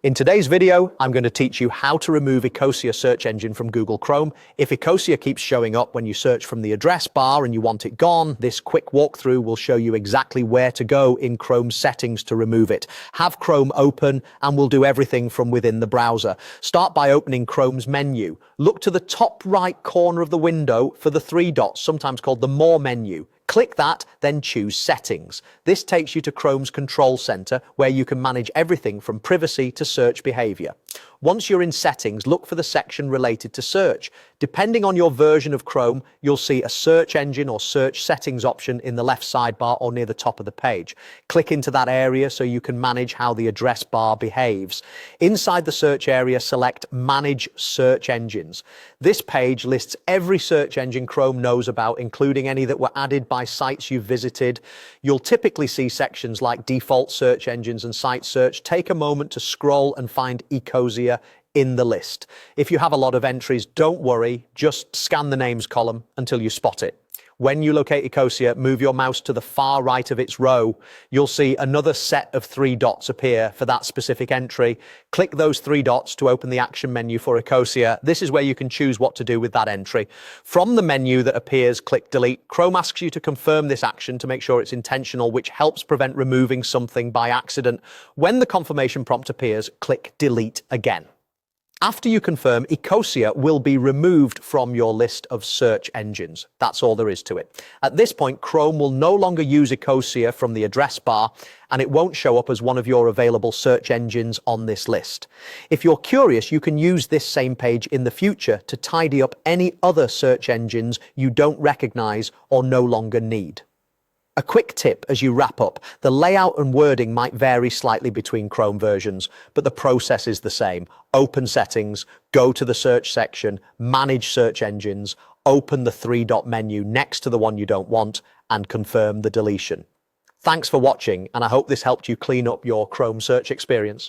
In today's video, I'm going to teach you how to remove Ecosia search engine from Google Chrome. If Ecosia keeps showing up when you search from the address bar and you want it gone, this quick walkthrough will show you exactly where to go in Chrome settings to remove it. Have Chrome open and we'll do everything from within the browser. Start by opening Chrome's menu. Look to the top right corner of the window for the three dots, sometimes called the More menu. Click that, then choose Settings. This takes you to Chrome's Control Center, where you can manage everything from privacy to search behavior. Once you're in Settings, look for the section related to search. Depending on your version of Chrome, you'll see a search engine or search settings option in the left sidebar or near the top of the page. Click into that area so you can manage how the address bar behaves. Inside the search area, select Manage Search Engines. This page lists every search engine Chrome knows about, including any that were added by sites you've visited. You'll typically see sections like default search engines and site search. Take a moment to scroll and find Ecosia in the list. If you have a lot of entries, don't worry, just scan the names column until you spot it. When you locate Ecosia, move your mouse to the far right of its row. You'll see another set of three dots appear for that specific entry. Click those three dots to open the action menu for Ecosia. This is where you can choose what to do with that entry. From the menu that appears, click Delete. Chrome asks you to confirm this action to make sure it's intentional, which helps prevent removing something by accident. When the confirmation prompt appears, click Delete again. After you confirm, Ecosia will be removed from your list of search engines. That's all there is to it. At this point, Chrome will no longer use Ecosia from the address bar, and it won't show up as one of your available search engines on this list. If you're curious, you can use this same page in the future to tidy up any other search engines you don't recognize or no longer need. A quick tip as you wrap up: the layout and wording might vary slightly between Chrome versions, but the process is the same. Open Settings, go to the search section, manage search engines, open the three-dot menu next to the one you don't want, and confirm the deletion. Thanks for watching, and I hope this helped you clean up your Chrome search experience.